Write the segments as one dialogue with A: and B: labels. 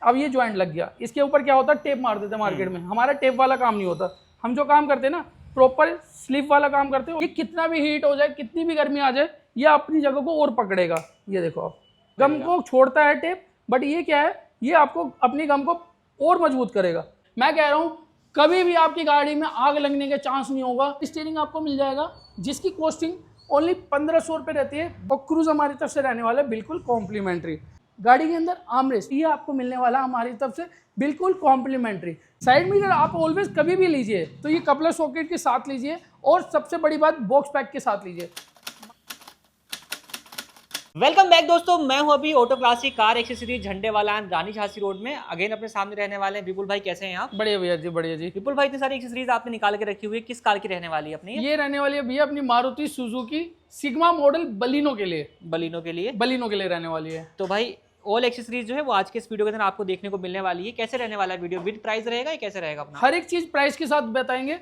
A: अब ये ज्वाइंट लग गया, इसके ऊपर क्या होता है, टेप मार देते मार्केट में। हमारा टेप वाला काम नहीं होता, हम जो काम करते हैं ना प्रॉपर स्लिप वाला काम करते हो। ये कितना भी हीट हो जाए, कितनी भी गर्मी आ जाए, ये अपनी जगह को और पकड़ेगा। ये देखो आप, गम को छोड़ता है टेप, बट ये क्या है, ये आपको अपनी गम को और मजबूत करेगा। मैं कह रहा हूँ कभी भी आपकी गाड़ी में आग लगने के चांस नहीं होगा। स्टीयरिंग आपको मिल जाएगा जिसकी कॉस्टिंग ओनली 1500 रुपये रहती है, और क्रूज हमारी तरफ से रहने वाला है बिल्कुल कॉम्प्लीमेंट्री। गाड़ी के अंदर आर्मरेस्ट ये आपको मिलने वाला हमारी तरफ से बिल्कुल कॉम्प्लीमेंट्री। साइड मिरर आप ऑलवेज कभी भी लीजिए तो ये कपलर सॉकेट के साथ लीजिए, और सबसे बड़ी बात बॉक्स पैक के साथ लीजिए।
B: वेलकम बैक दोस्तों, मैं हूं अभी ऑटो क्लासिक कार एक्सेसरीज झंडे वाला रानी झांसी रोड में। अगेन अपने सामने रहने वाले हैं विपुल भाई। कैसे हैं आप?
A: बढ़िया भैया जी, बढ़िया जी।
B: विपुल भाई, इतनी सारी एक्सेसरीज आपने निकाल के रखी हुई है, किस कार की रहने वाली है अपनी?
A: ये रहने वाली है भैया अपनी Maruti Suzuki sigma model Baleno के लिए।
B: बलिनो के लिए
A: रहने वाली है।
B: तो भाई ऑल एक्सेसरीज जो है वो आज के इस वीडियो के अंदर आपको देखने को मिलने वाली है। कैसे रहने वाला है वीडियो? विद प्राइस रहेगा या कैसे रहेगा अपना?
A: हर एक चीज प्राइस के साथ बताएंगे।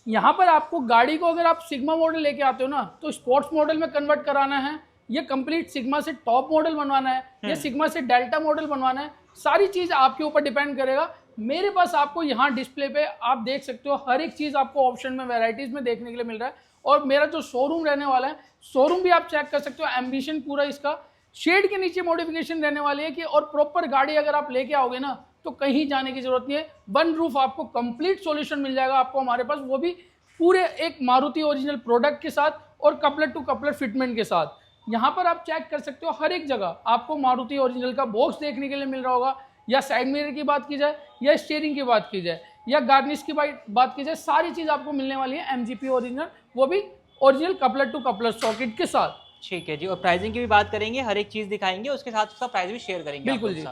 A: यहाँ पर आपको गाड़ी को अगर आप सिग्मा मॉडल लेके आते हो ना, तो स्पोर्ट्स मॉडल में कन्वर्ट कराना है, ये कंप्लीट सिग्मा से टॉप मॉडल बनवाना है, ये सिग्मा से डेल्टा मॉडल बनवाना है, सारी चीज आपके ऊपर डिपेंड करेगा। मेरे पास आपको यहाँ डिस्प्ले पे आप देख सकते हो, हर एक चीज आपको ऑप्शन में वैरायटीज में देखने के लिए मिल रहा है। और मेरा जो शोरूम रहने वाला है, शोरूम भी आप चेक कर सकते हो। एम्बिशन पूरा इसका शेड के नीचे मॉडिफिकेशन रहने वाली है कि, और प्रॉपर गाड़ी अगर आप लेके आओगे ना तो कहीं जाने की जरूरत नहीं है। वन रूफ आपको कंप्लीट सॉल्यूशन मिल जाएगा आपको हमारे पास, वो भी पूरे एक मारुति ओरिजिनल प्रोडक्ट के साथ और कपलर टू कपलर फिटमेंट के साथ। यहाँ पर आप चेक कर सकते हो, हर एक जगह आपको मारुति ओरिजिनल का बॉक्स देखने के लिए मिल रहा होगा। या साइड मिरर की बात की जाए, या स्टीयरिंग की बात की जाए, या गार्निश की बात की जाए, सारी चीज़ आपको मिलने वाली है एमजीपी ओरिजिनल, वो भी original coupler to coupler socket के साथ।
B: ठीक है जी। और प्राइसिंग की भी बात करेंगे, हर एक चीज़ दिखाएंगे, उसके साथ उसका प्राइस भी शेयर करेंगे।
A: बिल्कुल जी।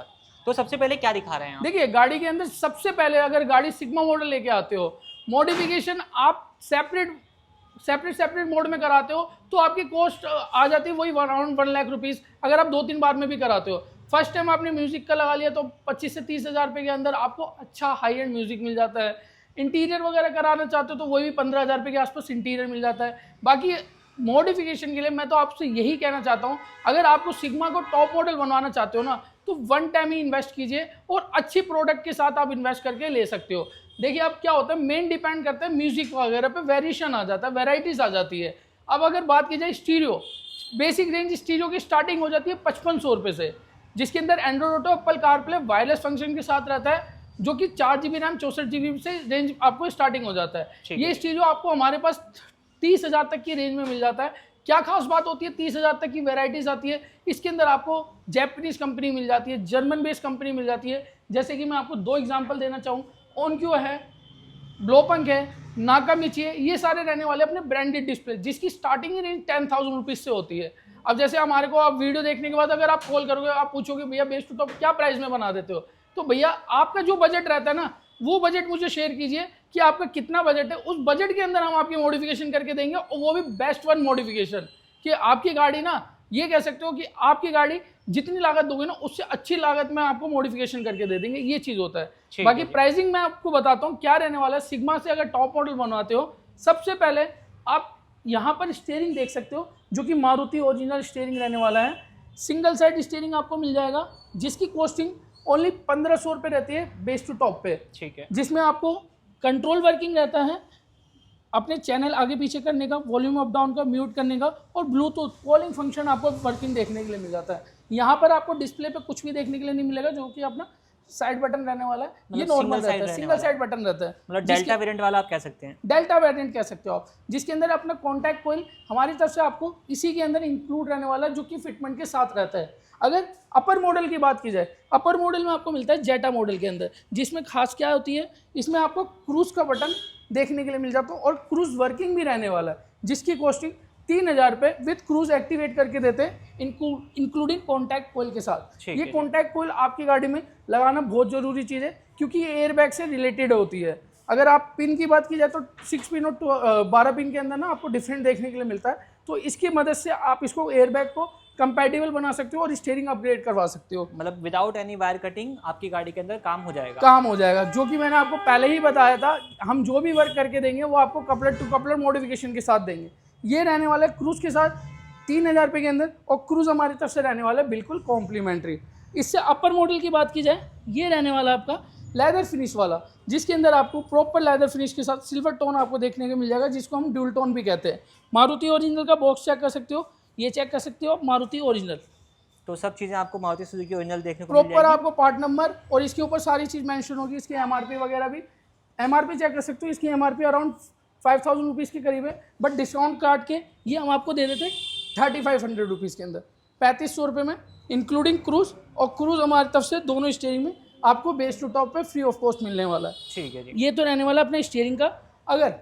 B: तो सबसे पहले क्या दिखा रहे हैं?
A: देखिए, गाड़ी के अंदर सबसे पहले अगर गाड़ी सिग्मा मॉडल लेके आते हो, मॉडिफिकेशन आप सेपरेट मोड में कराते हो तो आपकी कॉस्ट आ जाती है वही अराउंड 1 लाख रुपीज़। अगर आप 2-3 बार में भी कराते हो, फर्स्ट टाइम आपने म्यूजिक का लगा लिया तो 25 से 30 हज़ार रुपये के अंदर आपको अच्छा हाई एंड म्यूजिक मिल जाता है। इंटीरियर वगैरह कराना चाहते हो तो वही 15 हज़ार रुपये के आसपास इंटीरियर मिल जाता है। बाकी मॉडिफिकेशन के लिए मैं तो आपसे यही कहना चाहता हूँ, अगर आपको सिग्मा को टॉप मॉडल बनवाना चाहते हो ना, तो वन टाइम ही इन्वेस्ट कीजिए, और अच्छी प्रोडक्ट के साथ आप इन्वेस्ट करके ले सकते हो। देखिए अब क्या होता है, मेन डिपेंड करता है म्यूजिक वगैरह पे, वेरिएशन आ जाता है, वेराइटीज आ जाती है। अब अगर बात की जाए स्टीरियो, बेसिक रेंज स्टीरियो की स्टार्टिंग हो जाती है 5500 रुपये से, जिसके अंदर Android auto, Apple CarPlay, wireless function के साथ रहता है, जो कि 4 GB रैम 64 GB से रेंज आपको स्टार्टिंग हो जाता है। ये स्टीरियो आपको हमारे पास 30 हज़ार तक की रेंज में मिल जाता है। क्या खास बात होती है, 30 हज़ार तक की वेराइटीज आती है। इसके अंदर आपको जैपनीज कंपनी मिल जाती है, जर्मन बेस्ड कंपनी मिल जाती है। जैसे कि मैं आपको 2 एग्जाम्पल देना चाहूँ, ओनक्यो है, ब्लोपंक है, नाकामिची है, ये सारे रहने वाले अपने ब्रांडेड डिस्प्ले, जिसकी स्टार्टिंग ही रेंज 10,000 रुपीज़ से होती है। अब जैसे हमारे को आप वीडियो देखने के बाद अगर आप कॉल करोगे, आप पूछोगे भैया बेस्ट टू टॉप क्या प्राइस में बना देते हो, तो भैया आपका जो बजट रहता है ना, वो बजट मुझे शेयर कीजिए कि आपका कितना बजट है। उस बजट के अंदर हम आपकी मॉडिफिकेशन करके देंगे, और वो भी बेस्ट वन मॉडिफिकेशन, कि आपकी गाड़ी ना, ये कह सकते हो कि आपकी गाड़ी जितनी लागत दोगे ना, उससे अच्छी लागत में आपको मॉडिफिकेशन करके दे देंगे। ये चीज़ होता है। बाकी प्राइसिंग मैं आपको बताता हूँ क्या रहने वाला है। सिग्मा से अगर टॉप मॉडल बनवाते हो, सबसे पहले आप यहाँ पर स्टीयरिंग देख सकते हो, जो कि मारुति ओरिजिनल स्टीयरिंग रहने वाला है। सिंगल साइड स्टीयरिंग आपको मिल जाएगा, जिसकी कॉस्टिंग ओनली 1500 रुपये रहती है बेस टू टॉप पे। ठीक है। जिसमें आपको कंट्रोल वर्किंग रहता है, अपने चैनल आगे पीछे करने का, वॉल्यूम अप डाउन का, म्यूट करने का, और ब्लूटूथ कॉलिंग फंक्शन आपको वर्किंग देखने के लिए मिल जाता है। यहाँ पर आपको डिस्प्ले पे कुछ भी देखने के लिए नहीं मिलेगा, जो कि अपना साइड बटन रहने वाला है। ये नॉर्मल रहता है, सिंगल साइड बटन रहता है,
B: मतलब डेल्टा वेरिएंट वाला आप कह सकते हैं।
A: डेल्टा वेरिएंट कह सकते हो आप, जिसके अंदर अपना कॉन्टैक्ट कोयल हमारी तरफ से आपको इसी के अंदर इंक्लूड रहने वाला है, जो कि फिटमेंट के साथ रहता है। अगर अपर मॉडल की बात की जाए, अपर मॉडल में आपको मिलता है जेटा मॉडल के अंदर, जिसमें खास क्या होती है, इसमें आपको क्रूज का बटन देखने के लिए मिल जाता है, और क्रूज वर्किंग भी रहने वाला है, जिसकी कॉस्टिंग 3000 रुपये विद क्रूज एक्टिवेट करके देते हैं, इंक्लूडिंग कॉन्टैक्ट कोयल के साथ। ये कॉन्टैक्ट कोयल आपकी गाड़ी में लगाना बहुत ज़रूरी चीज़ है, क्योंकि ये एयरबैग से रिलेटेड होती है। अगर आप पिन की बात की जाए तो 6 पिन और 12 पिन के अंदर ना आपको डिफरेंट देखने के लिए मिलता है, तो इसकी मदद से आप इसको एयरबैग को कंपैटिबल बना सकते हो और स्टीयरिंग अपग्रेड करवा सकते हो।
B: मतलब विदाउट एनी वायर कटिंग आपकी गाड़ी के अंदर काम हो जाएगा,
A: जो कि मैंने आपको पहले ही बताया था। हम जो भी वर्क करके देंगे वो आपको कपलर टू कपलर मॉडिफिकेशन के साथ देंगे। ये रहने वाला है क्रूज के साथ 3000 रुपये के अंदर, और क्रूज हमारी तरफ से रहने वाला है बिल्कुल कॉम्प्लीमेंट्री। इससे अपर मॉडल की बात की जाए, ये रहने वाला आपका लेदर फिनिश वाला, जिसके अंदर आपको प्रॉपर लेदर फिनिश के साथ सिल्वर टोन आपको देखने को मिल जाएगा, जिसको हम ड्यूल टोन भी कहते हैं। मारुति ओरिजिनल का बॉक्स चेक कर सकते हो, ये चेक कर सकते हो आप मारुति ओरिजिनल।
B: तो सब चीज़ें आपको मारुति सुजुकी ओरिजिनल देखने को मिल
A: प्रॉपर
B: जाएगी।
A: आपको पार्ट नंबर और इसके ऊपर सारी चीज़ मेंशन होगी, इसकी एमआरपी वगैरह भी। एमआरपी चेक कर सकते हो, इसकी एमआरपी अराउंड 5000 रुपीज़ के करीब है, बट डिस्काउंट काट के ये हम आपको दे देते 3500 रुपीज़ के अंदर, 3500 रुपये में इंक्लूडिंग क्रूज़। और क्रूज़ हमारी तरफ से दोनों स्टीयरिंग में आपको बेस टू टॉप पे फ्री ऑफ कॉस्ट मिलने वाला है।
B: ठीक है जी।
A: ये तो रहने वाला अपने स्टीयरिंग का। अगर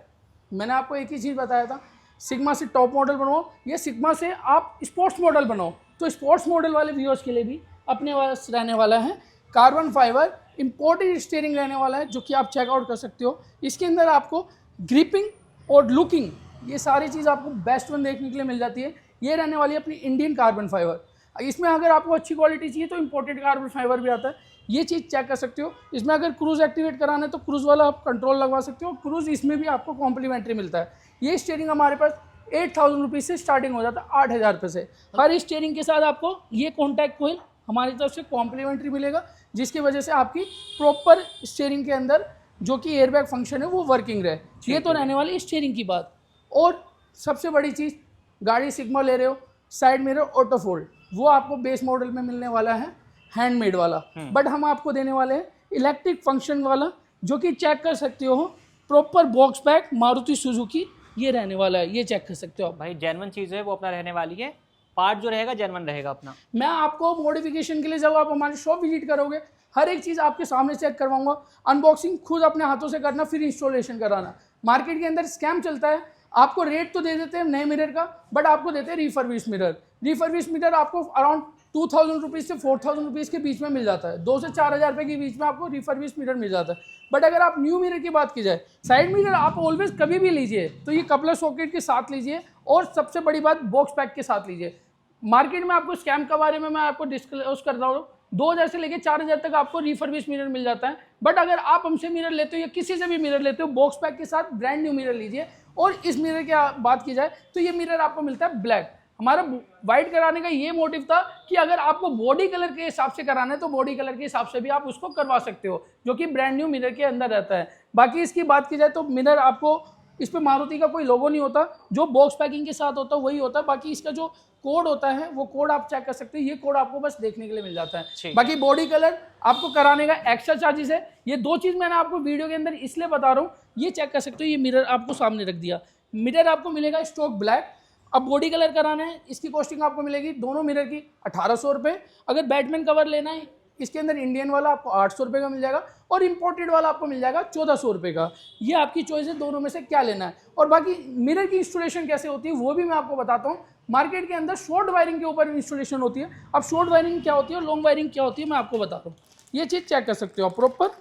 A: मैंने आपको एक ही चीज़ बताया था, सिग्मा से टॉप मॉडल बनवाओ या सिग्मा से आप स्पोर्ट्स मॉडल बनाओ, तो स्पोर्ट्स मॉडल वाले व्यूअर्स के लिए भी अपने पास रहने वाला है कार्बन फाइबर इंपोर्टेड स्टीयरिंग रहने वाला है, जो कि आप चेकआउट कर सकते हो। इसके अंदर आपको ग्रिपिंग और लुकिंग, ये सारी चीज़ आपको बेस्ट वन देखने के लिए मिल जाती है। ये रहने वाली है अपनी इंडियन कार्बन फाइबर। इसमें अगर आपको अच्छी क्वालिटी चाहिए तो इंपोर्टेड कार्बन फाइबर भी आता है, ये चीज़ चेक कर सकते हो। इसमें अगर क्रूज़ एक्टिवेट कराना है तो क्रूज़ वाला आप कंट्रोल लगवा सकते हो, क्रूज़ इसमें भी आपको कॉम्प्लीमेंट्री मिलता है। ये स्टीयरिंग हमारे पास 8000 रुपीज़ से स्टार्टिंग हो जाता है, 8000 रुपये से। हर स्टीयरिंग के साथ आपको ये कॉन्टैक्ट कोयल हमारी तरफ से कॉम्प्लीमेंट्री मिलेगा, जिसकी वजह से आपकी प्रॉपर स्टीयरिंग के अंदर जो कि एयरबैग फंक्शन है वो वर्किंग रहे। ये तो रहने वाली स्टीयरिंग की बात। और सबसे बड़ी चीज़, गाड़ी सिग्मा ले रहे हो, साइड मिरर ऑटो फोल्ड, वो आपको बेस मॉडल में मिलने वाला है हैंडमेड वाला, बट हम आपको देने वाले हैं इलेक्ट्रिक फंक्शन वाला, जो कि चेक कर सकते हो proper box pack Maruti Suzuki ये रहने वाला है, ये चेक कर सकते हो आप।
B: भाई जेन्युइन चीज़ है वो अपना रहने वाली है, पार्ट जो रहेगा जेन्युइन रहेगा अपना।
A: मैं आपको मॉडिफिकेशन के लिए जब आप हमारी शॉप विजिट करोगे, हर एक चीज़ आपके सामने चेक करवाऊंगा, अनबॉक्सिंग खुद अपने हाथों से करना, फिर इंस्टॉलेशन कराना। मार्केट के अंदर स्कैम चलता है, आपको रेट तो दे देते हैं नए मिरर का, बट आपको देते हैं रिफर्बिश मिरर। रिफर्बिश मिरर आपको अराउंड 2000 रुपीज़ से 4000 रुपीज़ के बीच में मिल जाता है, 2 से 4000 रुपये के बीच में आपको रिफर्बिश मिरर मिल जाता है। बट अगर आप न्यू मिरर की बात की जाए, साइड मिरर आप ऑलवेज कभी भी लीजिए तो ये कपलर सॉकेट के साथ लीजिए, और सबसे बड़ी बात बॉक्स पैक के साथ लीजिए। मार्केट में आपको स्कैम के बारे में मैं आपको डिस्क्लोज कर रहा हूँ, 2000 से लेकर 4000 तक आपको रिफर्बिश मिरर मिल जाता है। बट अगर आप हमसे मिरर लेते हो या किसी से भी मिरर लेते हो, बॉक्स पैक के साथ ब्रांड न्यू मिरर लीजिए। और इस मिरर की बात की जाए तो ये मिरर आपको मिलता है ब्लैक। हमारा वाइट कराने का ये मोटिव था कि अगर आपको बॉडी कलर के हिसाब से कराना है तो बॉडी कलर के हिसाब से भी आप उसको करवा सकते हो, जो कि ब्रांड न्यू मिरर के अंदर रहता है। बाकी इसकी बात की जाए तो मिरर आपको इस पे मारुति का कोई लोगो नहीं होता, जो बॉक्स पैकिंग के साथ होता है वही होता है। बाकी इसका जो कोड होता है वो कोड आप चेक कर सकते हो, ये कोड आपको बस देखने के लिए मिल जाता है। बाकी बॉडी कलर आपको कराने का एक्स्ट्रा चार्जेस है। ये दो चीज़ मैंने आपको वीडियो के अंदर इसलिए बता रहा हूँ, ये चेक कर सकते हो। ये मिरर आपको सामने रख दिया, मिरर आपको मिलेगा स्टॉक ब्लैक। अब बॉडी कलर कराना है, इसकी कॉस्टिंग आपको मिलेगी दोनों मिरर की 1800 रुपये। अगर बैटमैन कवर लेना है इसके अंदर इंडियन वाला आपको 800 रुपये का मिल जाएगा, और इंपोर्टेड वाला आपको मिल जाएगा 1400 रुपये का। ये आपकी चॉइस है, दोनों में से क्या लेना है। और बाकी मिरर की इंस्टॉलेशन कैसे होती है वो भी मैं आपको बताता हूँ। मार्केट के अंदर शॉर्ट वायरिंग के ऊपर इंस्टॉलेशन होती है। अब शॉर्ट वायरिंग क्या होती है और लॉन्ग वायरिंग क्या होती है मैं आपको बताता हूँ, ये चीज़ चेक कर सकते हो आप। प्रॉपर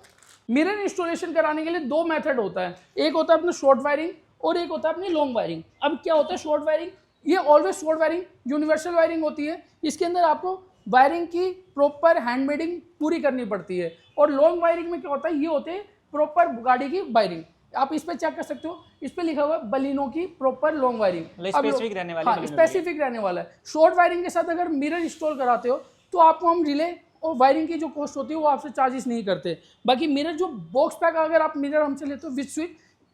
A: मिरर इंस्टॉलेशन कराने के लिए दो मेथड होता है, एक होता है अपना शॉर्ट वायरिंग और एक होता है अपनी लॉन्ग वायरिंग। अब क्या होता है शॉर्ट वायरिंग, ये always short wiring universal wiring होती है। इसके अंदर आपको वायरिंग की प्रॉपर हैंडमेडिंग पूरी करनी पड़ती है। और लॉन्ग वायरिंग में क्या होता है, ये होते हैं प्रॉपर गाड़ी की वायरिंग। आप इस पे चेक कर सकते हो, इस पे लिखा हुआ है बलिनो की प्रॉपर लॉन्ग वायरिंग,
B: स्पेसिफिक रहने वाली।
A: हाँ, स्पेसिफिक रहने वाला है। शॉर्ट वायरिंग के साथ अगर मिरर इंस्टॉल कराते हो तो आपको हम रिले और वायरिंग की जो कॉस्ट होती है वो आपसे चार्जेस नहीं करते। बाकी मिरर जो बॉक्स पैक अगर आप मिरर हमसे लेते हो विद स्विच,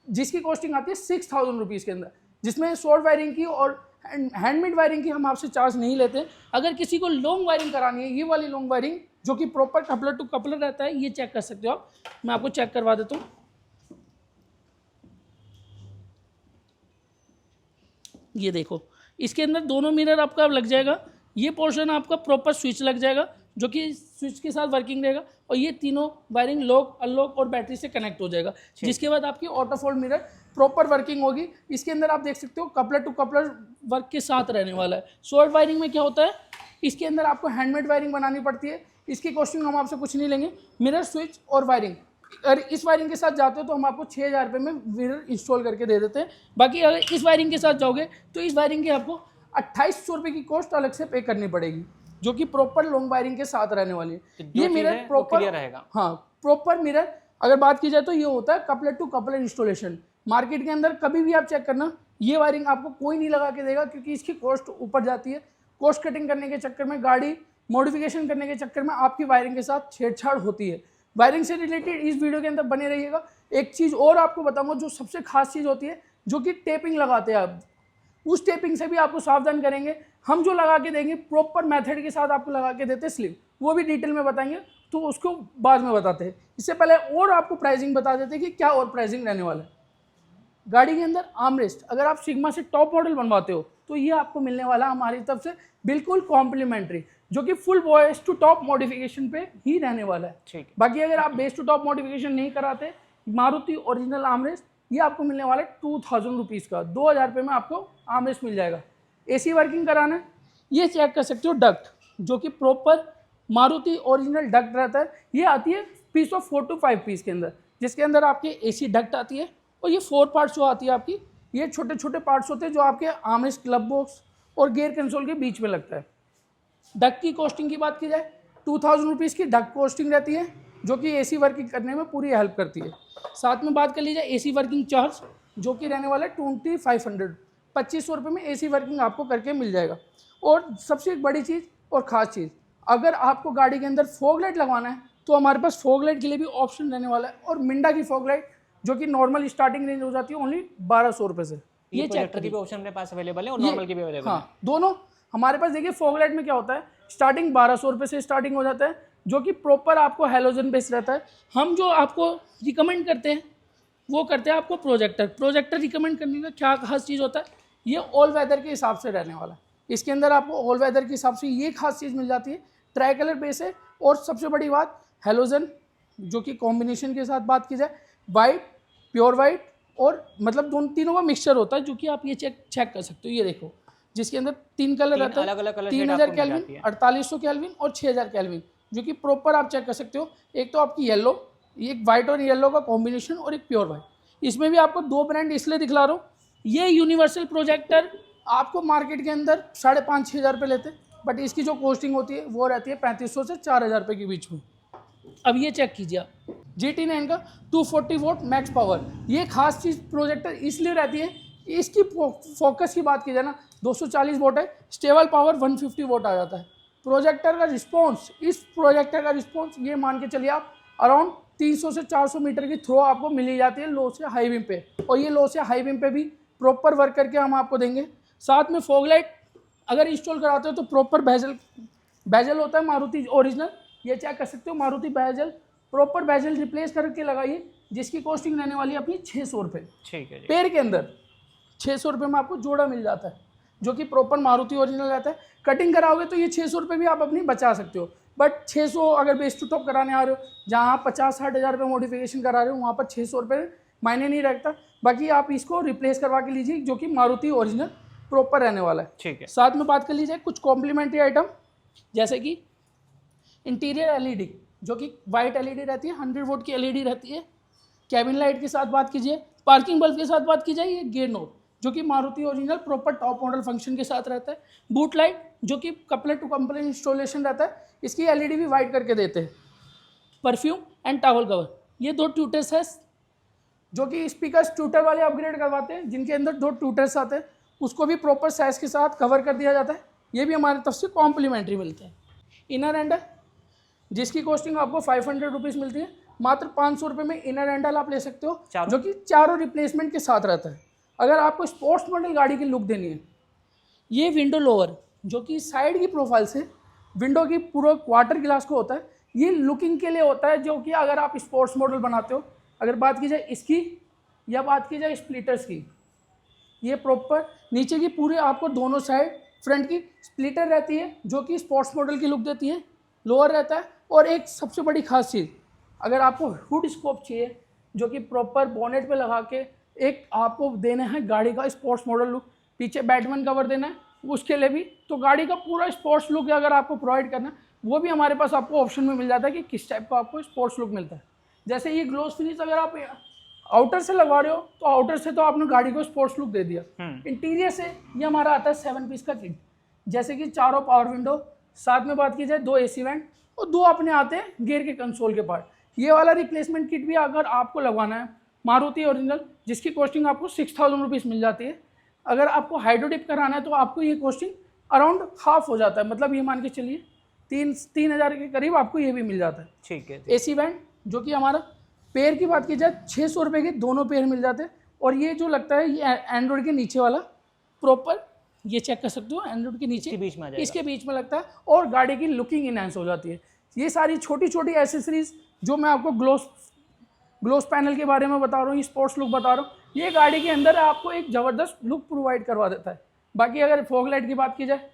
A: जिसकी कॉस्टिंग आती है 6000 रुपीज़ के अंदर, जिसमें शॉर्ट वायरिंग की और हैंडमेड वायरिंग की हम आपसे चार्ज नहीं लेते। अगर किसी को लॉन्ग वायरिंग करानी है, ये वाली लॉन्ग वायरिंग जो कि प्रॉपर कपलर टू कपलर रहता है, ये चेक कर सकते हो आप। मैं आपको चेक करवा देता हूँ। ये देखो, इसके अंदर दोनों मिरर आपका लग जाएगा। ये पोर्शन आपका प्रॉपर स्विच लग जाएगा जो कि स्विच के साथ वर्किंग रहेगा, और ये तीनों वायरिंग लॉक अनलॉक और बैटरी से कनेक्ट हो जाएगा। जिसके बाद आपकी auto fold mirror proper working होगी। इसके अंदर आप देख सकते हो कपलर टू कपलर वर्क के साथ रहने वाला है। शॉर्ट वायरिंग में क्या होता है, इसके अंदर आपको हैंडमेड वायरिंग बनानी पड़ती है। इसकी कॉस्टिंग हम आपसे कुछ नहीं लेंगे, मिरर स्विच और वायरिंग। अगर इस वायरिंग के साथ जाते हो तो हम आपको 6000 रुपये में मिरर इंस्टॉल करके दे देते हैं। बाकी अगर इस वायरिंग के साथ जाओगे तो इस वायरिंग की आपको 2800 रुपये की कॉस्ट अलग से पे करनी पड़ेगी, जो कि प्रॉपर लॉन्ग वायरिंग के साथ रहने वाली है। ये मिरर प्रॉपर
B: रहेगा।
A: हाँ, प्रॉपर मिरर अगर बात की जाए तो ये होता है coupler to coupler installation. Market के अंदर कभी भी आप चेक करना, ये वायरिंग आपको कोई नहीं लगा के देगा, क्योंकि इसकी कॉस्ट ऊपर जाती है। कॉस्ट कटिंग करने के चक्कर में गाड़ी मॉडिफिकेशन करने के चक्कर में आपकी वायरिंग के साथ छेड़छाड़ होती है। वायरिंग से रिलेटेड इस वीडियो के अंदर बने रहिएगा। एक चीज़ और आपको बताऊंगा जो सबसे खास चीज़ होती है, जो कि टेपिंग लगाते हैं आप, उस टेपिंग से भी आपको सावधान करेंगे। हम जो लगा के देंगे प्रॉपर मेथड के साथ आपको लगा के देते हैं स्लिप, वो भी डिटेल में बताएंगे, तो उसको बाद में बताते हैं। इससे पहले और आपको प्राइसिंग बता देते हैं कि क्या और प्राइसिंग रहने वाला है। गाड़ी के अंदर आर्मरेस्ट अगर आप सिग्मा से टॉप मॉडल बनवाते हो तो ये आपको मिलने वाला हमारी तरफ से बिल्कुल कॉम्प्लीमेंट्री, जो कि full base to top modification पे ही रहने वाला है।
B: ठीक है।
A: बाकी अगर आप बेस टू टॉप मॉडिफिकेशन नहीं कराते, मारुति ओरिजिनल आर्मरेस्ट ये आपको मिलने वाला है 2000 रुपीज़ का, 2000 रुपये में आपको आर्मरेस्ट मिल जाएगा। एसी वर्किंग कराना है, ये चेक कर सकते हो डक्ट, जो कि प्रॉपर मारुति ओरिजिनल डक्ट रहता है। ये आती है पीस ऑफ 4 to 5 पीस के अंदर, जिसके अंदर आपके एसी डक्ट आती है, और ये 4 पार्ट्स जो आती है आपकी, ये छोटे छोटे पार्ट्स होते हैं जो आपके आर्मरेस्ट, क्लब बॉक्स और गियर कंसोल के बीच में लगता है। डक्ट की कॉस्टिंग की बात की जाए 2000 रुपीज़ की डक्ट कॉस्टिंग रहती है, जो कि एसी वर्किंग करने में पूरी हेल्प करती है। साथ में बात कर लीजिए एसी वर्किंग चार्ज, जो कि रहने वाला है 2500, 2500 रुपये में एसी वर्किंग आपको करके मिल जाएगा। और सबसे एक बड़ी चीज़ और ख़ास चीज़, अगर आपको गाड़ी के अंदर फॉग लाइट लगवाना है तो हमारे पास फॉग लाइट के लिए भी ऑप्शन रहने वाला है। और मिंडा की फॉग लाइट, जो कि नॉर्मल स्टार्टिंग रेंज हो जाती है ओनली 1200 रुपये से।
B: ये प्रोजेक्टर की भी ऑप्शन अपने पास अवेलेबल है और नॉर्मल की भी अवेलेबल है।
A: हाँ, दोनों हमारे पास। देखिए फॉग लाइट में क्या होता है, स्टार्टिंग 1200 रुपये से स्टार्टिंग हो जाता है, जो कि प्रॉपर आपको हेलोजन बेस रहता है। हम जो आपको रिकमेंड करते हैं वो करते हैं आपको प्रोजेक्टर। प्रोजेक्टर रिकमेंड करने का क्या खास चीज़ होता है, ये ऑल वेदर के हिसाब से रहने वाला है। इसके अंदर आपको ऑल वेदर के हिसाब से ये खास चीज़ मिल जाती है, ट्राई कलर बेस है। और सबसे बड़ी बात हेलोजन, जो कि कॉम्बिनेशन के साथ बात की जाए, वाइट, प्योर वाइट और मतलब दोनों तीनों का मिक्सचर होता है, जो कि आप ये चेक कर सकते हो। ये देखो, जिसके अंदर 3 कलर रहता है,
B: अलग-अलग कलर
A: 3000 केल्विन, 4800 केल्विन और 6000 केल्विन, जो कि प्रॉपर आप चेक कर सकते हो। एक तो आपकी येलो, एक वाइट और येलो का कॉम्बिनेशन, और एक प्योर वाइट। इसमें भी आपको 2 ब्रांड इसलिए दिखला रहा हूँ, ये यूनिवर्सल प्रोजेक्टर आपको मार्केट के अंदर 5,500-6 हज़ार रुपये लेते हैं, बट इसकी जो कॉस्टिंग होती है वो रहती है 3500 से 4000 रुपये के बीच में। अब ये चेक कीजिए आप, GT9 का 240 वोट मैक्स पावर। ये खास चीज़ प्रोजेक्टर इसलिए रहती है, इसकी फोकस की बात की जाए ना 240 वोट है, स्टेबल पावर 150 वोट आ जाता है। प्रोजेक्टर का रिस्पॉन्स, इस प्रोजेक्टर का रिस्पॉन्स ये मान के चलिए आप अराउंड 300 से 400 मीटर की थ्रो आपको मिली जाती है लो से हाई बीम पे, और ये लो से हाई बीम पे भी प्रॉपर वर्क करके हम आपको देंगे। साथ में फॉग लाइट अगर इंस्टॉल कराते हो तो प्रॉपर बेजल होता है मारुति ओरिजिनल, ये चेक कर सकते हो। Maruti bezel, proper bezel replace करके लगाइए, जिसकी कॉस्टिंग रहने वाली है अपनी 600 रुपये।
B: ठीक है।
A: पेयर के अंदर 600 रुपये में आपको जोड़ा मिल जाता है, जो कि प्रॉपर मारुति ओरिजिनल रहता है। कटिंग कराओगे तो ये 600 रुपये भी आप अपनी बचा सकते हो, बट 600 अगर बेस टू टॉप कराने आ रहे हो, जहाँ आप 50-60 हज़ार रुपये मॉडिफिकेशन करा रहे हो, वहाँ पर 600 रुपये मायने नहीं रखता। बाकी आप इसको रिप्लेस करवा के लीजिए, जो कि मारुति ओरिजिनल प्रॉपर रहने वाला है।
B: ठीक है।
A: साथ में बात कर लीजिए कुछ कॉम्प्लीमेंट्री आइटम, जैसे कि इंटीरियर एलईडी, जो कि वाइट एलईडी रहती है, 100 वोट की एलईडी रहती है। कैबिन लाइट के साथ बात कीजिए, पार्किंग बल्ब के साथ बात की जाए, ये गियर नोट, जो कि Maruti original proper top model function के साथ रहता है। बूट लाइट, जो कि कपलर टू कपलर इंस्टॉलेशन रहता है, इसकी एलईडी भी वाइट करके देते हैं। परफ्यूम एंड टॉवल कवर, ये 2 ट्यूटर्स है, जो कि स्पीकर ट्यूटर वाले अपग्रेड करवाते हैं, जिनके अंदर 2 ट्यूटर्स आते हैं, उसको भी प्रॉपर साइज के साथ कवर कर दिया जाता है। ये भी हमारे तरफ से कॉम्प्लीमेंट्री मिलते हैं। इनर हैंडल, जिसकी कॉस्टिंग आपको 500 रुपीज़ मिलती है, मात्र 500 रुपये में इनर हैंडल आप ले सकते हो, जो कि चारों रिप्लेसमेंट के साथ रहता है। अगर आपको स्पोर्ट्स मॉडल गाड़ी की लुक देनी है, ये विंडो लोअर, जो कि साइड की प्रोफाइल से विंडो की पूरा क्वार्टर ग्लास को होता है, ये लुकिंग के लिए होता है, जो कि अगर आप स्पोर्ट्स मॉडल बनाते हो। अगर बात की जाए इसकी या बात की जाए स्प्लिटर्स की, ये प्रॉपर नीचे की पूरी आपको दोनों साइड फ्रंट की स्प्लिटर रहती है, जो कि स्पोर्ट्स मॉडल की लुक देती है। लोअर रहता है, और एक सबसे बड़ी खास चीज़, अगर आपको हुड स्कोप चाहिए, जो कि प्रॉपर बोनेट पे लगा के एक आपको देना है गाड़ी का स्पोर्ट्स मॉडल लुक, पीछे बैटमैन कवर देना है, उसके लिए भी तो गाड़ी का पूरा स्पोर्ट्स लुक अगर आपको प्रोवाइड करना है, वो भी हमारे पास आपको ऑप्शन में मिल जाता है कि किस टाइप का आपको स्पोर्ट्स लुक मिलता है। जैसे ये ग्लोस फिनिश अगर आप आउटर से लगवा रहे हो, तो आउटर से तो आपने गाड़ी को स्पोर्ट्स लुक दे दिया। इंटीरियर से ये हमारा आता है 7 पीस का किट, जैसे कि 4 पावर विंडो, साथ में बात की जाए 2 AC वेंट और 2 अपने आते हैं गियर के कंसोल के पार्ट। ये वाला रिप्लेसमेंट किट भी अगर आपको लगवाना है मारुति ओरिजिनल, जिसकी कॉस्टिंग आपको 6000 रुपीज़ मिल जाती है। अगर आपको हाइड्रो डिप कराना है तो आपको ये कॉस्टिंग अराउंड हाफ हो जाता है, मतलब ये मान के चलिए तीन हज़ार के करीब आपको ये भी मिल जाता है।
B: ठीक है।
A: AC बैंड जो कि हमारा पेयर की बात की जाए 600 रुपये के दोनों पेयर मिल जाते हैं। और ये जो लगता है ये एंड्रॉयड के नीचे वाला प्रॉपर, ये चेक कर सकते हो एंड्रॉयड के नीचे
B: बीच में आ जाएगा।
A: इसके बीच में लगता है और गाड़ी की लुकिंग इनहेंस हो जाती है। ये सारी छोटी छोटी एसेसरीज जो मैं आपको ग्लोस पैनल के बारे में बता रहा हूँ, स्पोर्ट्स लुक बता रहा हूँ, ये गाड़ी के अंदर आपको एक ज़बरदस्त लुक प्रोवाइड करवा देता है। बाकी अगर फॉग लाइट की बात की जाए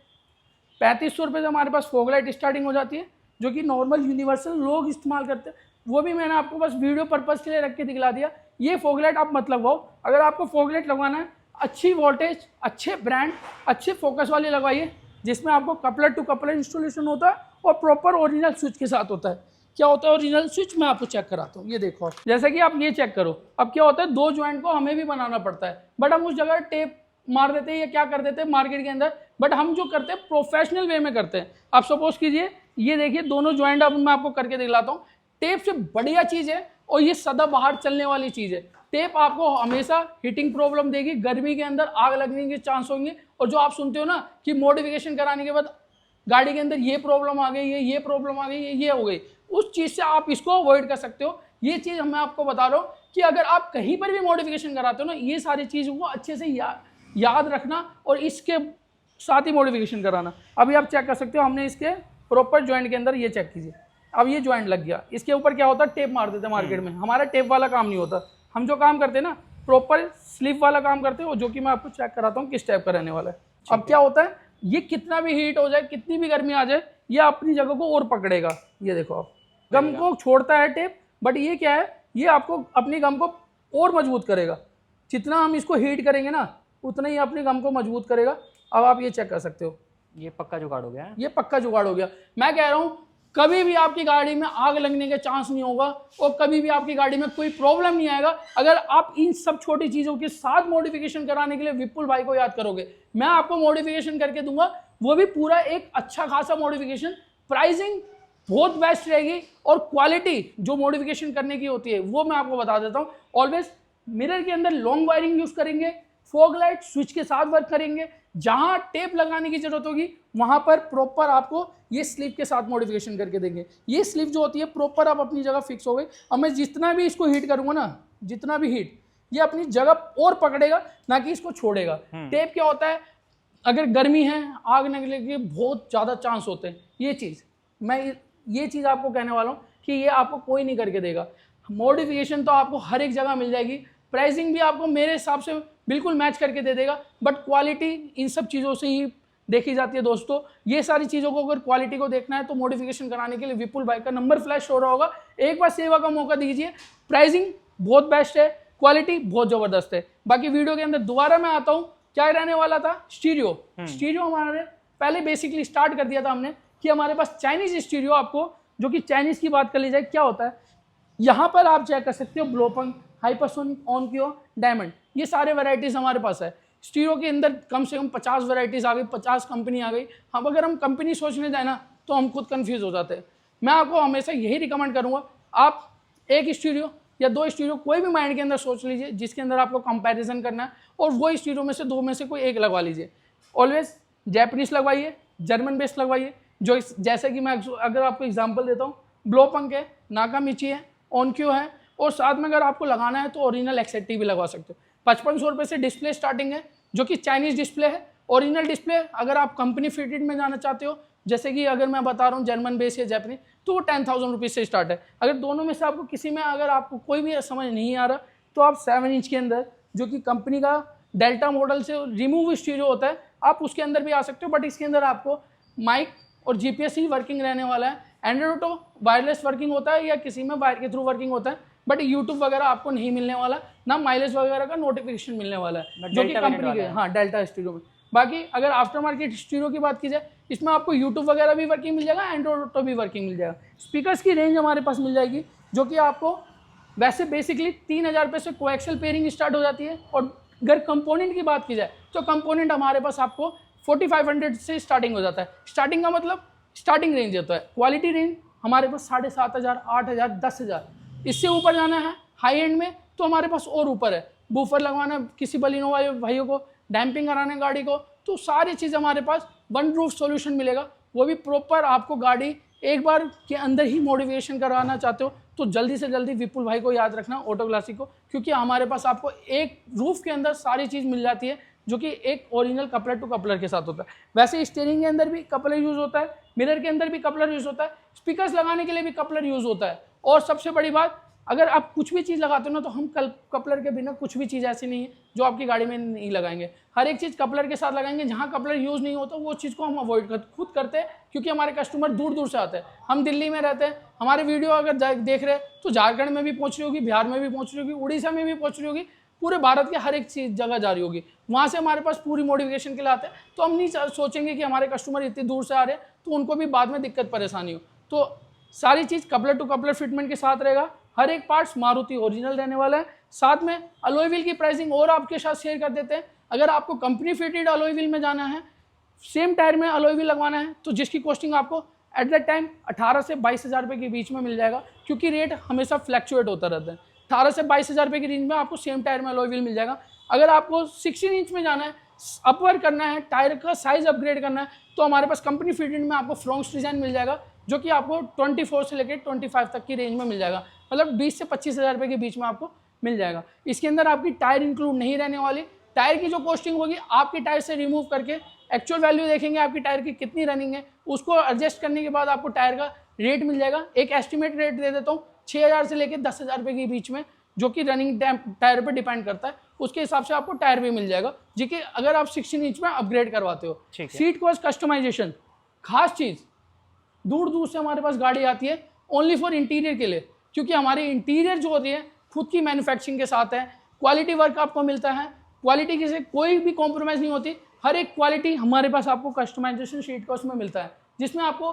A: 3500 रुपये से हमारे पास फॉग लाइट स्टार्टिंग हो जाती है, जो कि नॉर्मल यूनिवर्सल लोग इस्तेमाल करते हैं। वो भी मैंने आपको बस वीडियो पर्पज़ के लिए रख के दिखला दिया। ये फॉग लाइट आप मत लगवाओ। अगर आपको फॉग लाइट लगवाना है अच्छी वोल्टेज, अच्छे ब्रांड, अच्छे फोकस वाली लगवाइए, जिसमें आपको कपलर टू कपलर इंस्टॉलेशन होता है और प्रॉपर ओरिजिनल स्विच के साथ होता है। क्या होता है ओरिजिनल स्विच, मैं आपको चेक कराता हूँ। ये देखो आप, जैसे कि आप ये चेक करो। अब क्या होता है, दो ज्वाइंट को हमें भी बनाना पड़ता है, बट हम उस जगह टेप मार देते हैं या क्या कर देते हैं मार्केट के अंदर, बट हम जो करते हैं प्रोफेशनल वे में करते हैं। आप सपोज कीजिए, ये देखिए दोनों ज्वाइंट अब मैं आपको करके दिखलाता हूँ। टेप से बढ़िया चीज़ है और ये सदा बाहर चलने वाली चीज़ है। टेप आपको हमेशा हीटिंग प्रॉब्लम देगी, गर्मी के अंदर आग लगने के चांस होंगे। और जो आप सुनते हो ना कि मॉडिफिकेशन कराने के बाद गाड़ी के अंदर ये प्रॉब्लम आ गई है, ये प्रॉब्लम आ गई है, ये हो गई, उस चीज़ से आप इसको अवॉइड कर सकते हो। ये चीज़ मैं आपको बता रहा हूँ कि अगर आप कहीं पर भी मॉडिफिकेशन कराते हो ना, ये सारी चीज़ों को अच्छे से याद रखना और इसके साथ ही मॉडिफिकेशन कराना। अभी आप चेक कर सकते हो, हमने इसके प्रॉपर जॉइंट के अंदर ये चेक कीजिए, अब ये जॉइंट लग गया। इसके ऊपर क्या होता है, टेप मार देते हैं मार्केट में। हमारा टेप वाला काम नहीं होता। हम जो काम करते हैं ना, प्रॉपर स्लिप वाला काम करते हैं, जो कि मैं आपको चेक कराता हूँ किस टाइप का रहने वाला है। अब क्या होता है, ये कितना भी हीट हो जाए, कितनी भी गर्मी आ जाए, ये अपनी जगह को और पकड़ेगा। ये देखो आप, गम को छोड़ता है टेप, बट ये क्या है, ये आपको अपनी गम को और मजबूत करेगा। जितना हम इसको हीट करेंगे ना, उतना ही अपनी गम को मजबूत करेगा। अब आप ये चेक कर सकते हो,
B: ये पक्का जुगाड़ हो गया है।
A: ये पक्का जुगाड़ हो गया। मैं कह रहा हूँ कभी भी आपकी गाड़ी में आग लगने के चांस नहीं होगा और कभी भी आपकी गाड़ी में कोई प्रॉब्लम नहीं आएगा, अगर आप इन सब छोटी चीज़ों के साथ मॉडिफिकेशन कराने के लिए विपुल भाई को याद करोगे। मैं आपको मॉडिफिकेशन करके दूंगा, वो भी पूरा एक अच्छा खासा मॉडिफिकेशन। प्राइसिंग बहुत बेस्ट रहेगी और क्वालिटी जो मॉडिफिकेशन करने की होती है वो मैं आपको बता देता हूँ। ऑलवेज मिरर के अंदर लॉन्ग वायरिंग यूज़ करेंगे, फॉग लाइट स्विच के साथ वर्क करेंगे। जहां टेप लगाने की जरूरत होगी वहां पर प्रॉपर आपको ये स्लिप के साथ मॉडिफिकेशन करके देंगे। ये स्लिप जो होती है प्रॉपर आप अपनी जगह फिक्स हो गई। अब मैं जितना भी इसको हीट करूंगा ना, जितना भी हीट, ये अपनी जगह और पकड़ेगा, ना कि इसको छोड़ेगा। टेप क्या होता है, अगर गर्मी है आग लगने के बहुत ज़्यादा चांस होते हैं। ये चीज़ आपको कहने वाला हूँ कि ये आपको कोई नहीं करके देगा। मॉडिफिकेशन तो आपको हर एक जगह मिल जाएगी, प्राइसिंग भी आपको मेरे हिसाब से बिल्कुल मैच करके दे देगा, बट क्वालिटी इन सब चीज़ों से ही देखी जाती है दोस्तों। ये सारी चीज़ों को अगर क्वालिटी को देखना है तो मॉडिफिकेशन कराने के लिए विपुल भाई का नंबर फ्लैश हो रहा होगा, एक बार सेवा का मौका दीजिए। प्राइसिंग बहुत बेस्ट है, क्वालिटी बहुत ज़बरदस्त है। बाकी वीडियो के अंदर दोबारा मैं आता हूँ, क्या रहने वाला था, स्टीरियो हमारे पहले बेसिकली स्टार्ट कर दिया था हमने कि हमारे पास चाइनीज़ स्टीरियो, आपको जो कि चाइनीज़ की बात कर ली जाए क्या होता है, यहाँ पर आप चेक कर सकते हो ब्लोपंग, हाइपरसोनिक, ऑनक्यो, डायमंड, ये सारे वैरायटीज़ हमारे पास है। स्टीरियो के अंदर कम से कम 50 वैरायटीज़ आ गई, 50 कंपनी आ गई। हम अगर हम कंपनी सोचने जाए ना तो हम खुद कंफ्यूज हो जाते हैं। मैं आपको हमेशा यही रिकमेंड करूँगा, आप एक स्टीरियो या दो स्टीरियो कोई भी माइंड के अंदर सोच लीजिए जिसके अंदर आपको कंपैरिजन करना है, और वो स्टीरियो में से दो में से कोई एक लगवा लीजिए। ऑलवेज जैपनीज लगवाइए, जर्मन बेस्ड लगवाइए। जो जैसे कि मैं अगर आपको एग्जाम्पल देता हूँ, ब्लोपंक है, नाकामिची है, ऑनक्यू है, और साथ में अगर आपको लगाना है तो ओरिजिनल एक्सेटी भी लगवा सकते हो। 5500 रुपये से डिस्प्ले स्टार्टिंग है, जो कि चाइनीज़ डिस्प्ले है। ओरिजिनल डिस्प्ले अगर आप कंपनी फिटेड में जाना चाहते हो, जैसे कि अगर मैं बता रहा हूँ जर्मन बेस या जापानीज, तो वो 10,000 रुपीज़ से स्टार्ट है। अगर दोनों में से आपको किसी में अगर आपको कोई भी समझ नहीं आ रहा तो आप 7 इंच के अंदर, जो कि कंपनी का डेल्टा मॉडल से रिमूव स्टीरियो होता है, आप उसके अंदर भी आ सकते हो। बट इसके अंदर आपको माइक और GPS ही वर्किंग रहने वाला है। एंड्रॉइड ऑटो वायरलेस वर्किंग होता है या किसी में वायर के थ्रू वर्किंग होता है, बट यूट्यूब वगैरह आपको नहीं मिलने वाला, ना माइलेज वगैरह का नोटिफिकेशन मिलने वाला है, जो कि कंपनी के, हाँ, डेल्टा स्टीरियो में। बाकी अगर आफ्टर मार्केट स्टीरियो की बात की जाए, इसमें आपको यूट्यूब वगैरह भी वर्किंग मिल जाएगा, एंड्रॉइड ऑटो भी वर्किंग मिल जाएगा। स्पीकर्स की रेंज हमारे पास मिल जाएगी, जो कि आपको वैसे बेसिकली 3000 रुपये से कोएक्सल पेयरिंग स्टार्ट हो जाती है। और अगर कंपोनेंट की बात की जाए तो कंपोनेंट हमारे पास आपको 4500 से स्टार्टिंग हो जाता है। स्टार्टिंग का मतलब स्टार्टिंग रेंज होता है। क्वालिटी रेंज हमारे पास 7500, 8000, 10,000। इससे ऊपर जाना है हाई एंड में तो हमारे पास और ऊपर है। बूफर लगवाना किसी बलिनो वाले भाइयों को, डैम्पिंग कराना गाड़ी को, तो सारी चीज़ हमारे पास वन रूफ सॉल्यूशन मिलेगा। वो भी प्रॉपर आपको गाड़ी एक बार के अंदर ही मॉडिफिकेशन करवाना चाहते हो तो जल्दी से जल्दी विपुल भाई को याद रखना, ऑटो क्लासिक को, क्योंकि हमारे पास आपको एक रूफ के अंदर सारी चीज़ मिल जाती है जो कि एक ओरिजिनल कपलर टू कपलर के साथ होता है। वैसे स्टीयरिंग के अंदर भी कपलर यूज़ होता है, मिरर के अंदर भी कपलर यूज़ होता है, स्पीकर्स लगाने के लिए भी कपलर यूज़ होता है। और सबसे बड़ी बात, अगर आप कुछ भी चीज़ लगाते हो ना तो हम कपलर के बिना कुछ भी चीज़ ऐसी नहीं है जो आपकी गाड़ी में नहीं लगाएंगे। हर एक चीज़ कपलर के साथ लगाएंगे। जहाँ कपलर यूज़ नहीं होता वो चीज़ को हम अवॉइड खुद करते हैं, क्योंकि हमारे कस्टमर दूर दूर से आते हैं। हम दिल्ली में रहते हैं, हमारे वीडियो अगर देख रहे हैं तो झारखंड में भी पहुँच रही होगी, बिहार में भी पहुँच रही होगी, उड़ीसा में भी पहुँच रही होगी, पूरे भारत के हर एक चीज़ जगह जा रही होगी। वहाँ से हमारे पास पूरी मॉडिफिकेशन के लिए आते हैं। तो हम नहीं सोचेंगे कि हमारे कस्टमर इतनी दूर से आ रहे हैं तो उनको भी बाद में दिक्कत परेशानी हो। तो सारी चीज़ कपलर टू कपलर फिटमेंट के साथ रहेगा। हर एक पार्ट्स मारुति ओरिजिनल रहने वाला है। साथ में अलॉय व्हील की प्राइसिंग और आपके साथ शेयर कर देते हैं। अगर आपको कंपनी फिटेड अलॉय व्हील में जाना है, सेम टायर में अलॉय व्हील लगवाना है, तो जिसकी कॉस्टिंग आपको एट दैट टाइम 18 से 22,000 रुपये के बीच में मिल जाएगा, क्योंकि रेट हमेशा फ्लैक्चुएट होता रहता है। 18 से 22,000 रुपये की रेंज में आपको सेम टायर में अलॉय व्हील मिल जाएगा। अगर आपको 16 इंच में जाना है, अपवर्ड करना है, टायर का साइज अपग्रेड करना है, तो हमारे पास कंपनी फिटेड में आपको फ्रॉन्क्स डिज़ाइन मिल जाएगा, जो कि आपको 24 से लेकर 25 तक की रेंज में मिल जाएगा। मतलब 20 से 25,000 रुपये के बीच में आपको मिल जाएगा। इसके अंदर आपकी टायर इंक्लूड नहीं रहने वाली। टायर की जो कॉस्टिंग होगी आपके टायर से रिमूव करके एक्चुअल वैल्यू देखेंगे आपकी टायर की कितनी रनिंग है, उसको एडजस्ट करने के बाद आपको टायर का रेट मिल जाएगा। एक एस्टिमेट रेट दे देता हूँ 6,000 से लेकर 10,000 रुपये के बीच में, जो कि रनिंग टायर पर डिपेंड करता है। उसके हिसाब से आपको टायर भी मिल जाएगा, जी कि अगर आप 16 इंच में अपग्रेड करवाते हो। सीट कवर्स कस्टमाइजेशन खास चीज़, दूर दूर से हमारे पास गाड़ी आती है ओनली फॉर इंटीरियर के लिए, क्योंकि हमारी इंटीरियर जो होती है खुद की मैन्युफैक्चरिंग के साथ है। क्वालिटी वर्क आपको मिलता है, क्वालिटी की से कोई भी कॉम्प्रोमाइज़ नहीं होती। हर एक क्वालिटी हमारे पास आपको कस्टमाइजेशन सीट कवर्स में मिलता है, जिसमें आपको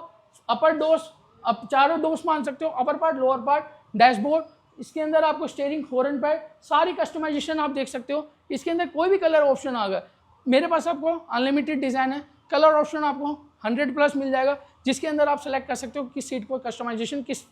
A: अपर डोर्स, अब चारों डोर्स मान सकते हो, upper part, lower part, dashboard, इसके अंदर आपको स्टीयरिंग, हॉर्न पैड, सारी कस्टमाइजेशन आप देख सकते हो। इसके अंदर कोई भी कलर ऑप्शन आ गया, मेरे पास आपको अनलिमिटेड डिज़ाइन है। कलर ऑप्शन आपको 100+ मिल जाएगा, जिसके अंदर आप सेलेक्ट कर सकते हो कि सीट को कस्टमाइजेशन किस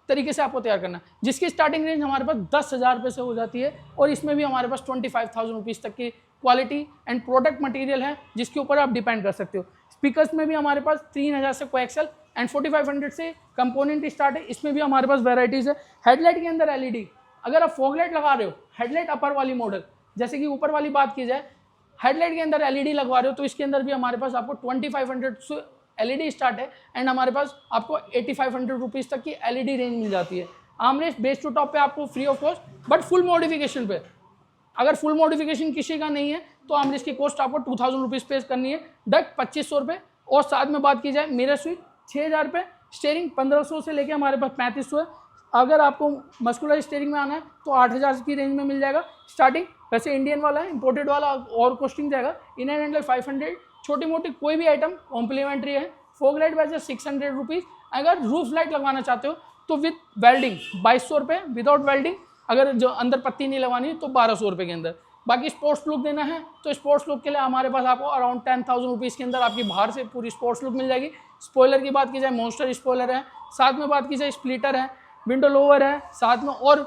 A: तरीके से आपको तैयार करना है, जिसकी स्टार्टिंग रेंज हमारे पास 10,000 रुपये से हो जाती है। और इसमें भी हमारे पास 25,000 रुपीज़ तक की क्वालिटी एंड प्रोडक्ट मटेरियल है, जिसके ऊपर आप डिपेंड कर सकते हो। स्पीकर्स में भी हमारे पास 3,000 से कोएक्सल एंड 4,500 से कंपोनेंट स्टार्ट है। इसमें भी हमारे पास वेराइटीज़ है। हेडलाइट के अंदर LED, अगर आप फॉगलाइट लगा रहे हो, हेडलाइट अपर वाली मॉडल, जैसे कि ऊपर वाली बात की जाए, हेडलाइट के अंदर LED लगवा रहे हो तो इसके अंदर भी हमारे पास आपको 2,500 से LED स्टार्ट है। एंड हमारे पास आपको 8,500 रुपीज़ तक की LED रेंज मिल जाती है। आर्मरेस्ट बेस टू टॉप पे आपको free of cost, but full modification पे, अगर फुल मॉडिफिकेशन किसी का नहीं है तो आर्मरेस्ट की कॉस्ट आपको 2,000 रुपीज़ पे करनी है, डक 2,500 रुपये। और साथ में बात की जाए मिरर स्विच 6,000 रुपये, स्टीयरिंग 1,500 से लेके हमारे पास 3,500 है। अगर आपको मस्कुलर स्टीयरिंग में आना है तो 8,000 की रेंज में मिल जाएगा स्टार्टिंग। वैसे इंडियन वाला है, इंपोर्टेड वाला और कॉस्टिंग जाएगा इनर हैंडल 500। छोटी मोटी कोई भी आइटम कॉम्प्लीमेंट्री है। फोग लाइट वैसे 600 रुपीज़। अगर रूफ लाइट लगवाना चाहते हो तो विद वेल्डिंग 2,200 रुपये, विदाउट वेल्डिंग अगर जो अंदर पत्ती नहीं लगवानी तो 1,200 रुपये के अंदर। बाकी स्पोर्ट्स लुक देना है तो स्पोर्ट्स लुक के लिए हमारे पास आपको अराउंड 10,000 रुपीज़ के अंदर आपकी बाहर से पूरी स्पोर्ट्स लुक मिल जाएगी। स्पॉइलर की बात की जाए, मॉन्स्टर स्पॉइलर है, साथ में बात की जाए स्प्लिटर है, विंडो लोवर है, साथ में और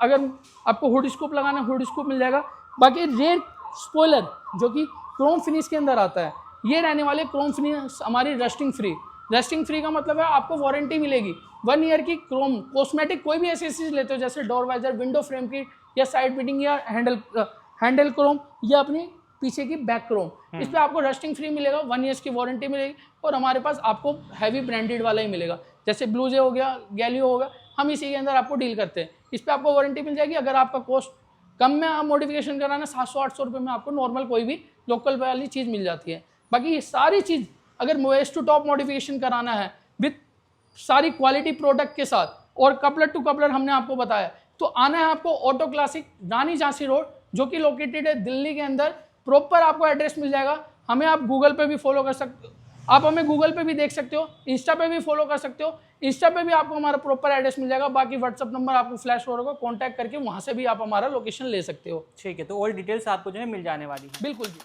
A: अगर आपको हुड स्कूप लगाना है हुड स्कूप मिल जाएगा। बाकी रेयर स्पॉइलर जो कि क्रोम फिनिश के अंदर आता है, ये रहने वाले क्रोम फिनिश हमारी रस्टिंग फ्री। रस्टिंग फ्री का मतलब है आपको वारंटी मिलेगी 1 ईयर की। क्रोम कॉस्मेटिक कोई भी ऐसी चीज़ लेते हो जैसे डोर वाइजर, विंडो फ्रेम की, या साइड फिटिंग, या हैंडल क्रोम, या अपनी पीछे की बैक क्रोम, इस पर आपको रस्टिंग फ्री मिलेगा, 1 ईयर्स की वारंटी मिलेगी। और हमारे पास आपको हैवी ब्रांडेड वाला ही मिलेगा, जैसे ब्लूजे हो गया, गैलियो हो गया, हम इसी के अंदर आपको डील करते हैं। इस पर आपको वारंटी मिल जाएगी। अगर आपका कॉस्ट कम में आप मॉडिफिकेशन कराना 700-800 रुपये में आपको नॉर्मल कोई भी लोकल वाली चीज़ मिल जाती है। बाकी ये सारी चीज़ अगर वेस्ट टू टॉप मॉडिफिकेशन कराना है विथ सारी क्वालिटी प्रोडक्ट के साथ और कपलर टू कपलर हमने आपको बताया, तो आना है आपको ऑटो क्लासिक रानी झांसी रोड, जो कि लोकेटेड है दिल्ली के अंदर। प्रॉपर आपको एड्रेस मिल जाएगा। हमें आप गूगल पे भी फॉलो कर सकते हो, आप हमें गूगल पे भी देख सकते हो, इंस्टा पे भी फॉलो कर सकते हो। इंस्टा पे भी आपको हमारा प्रॉपर एड्रेस मिल जाएगा। बाकी व्हाट्सअप नंबर आपको फ्लैश हो रहा होगा, कॉन्टैक्ट करके वहाँ से भी आप हमारा लोकेशन ले सकते हो।
B: ठीक है, तो और डिटेल्स आपको जो है मिल जाने वाली है।
A: बिल्कुल जी।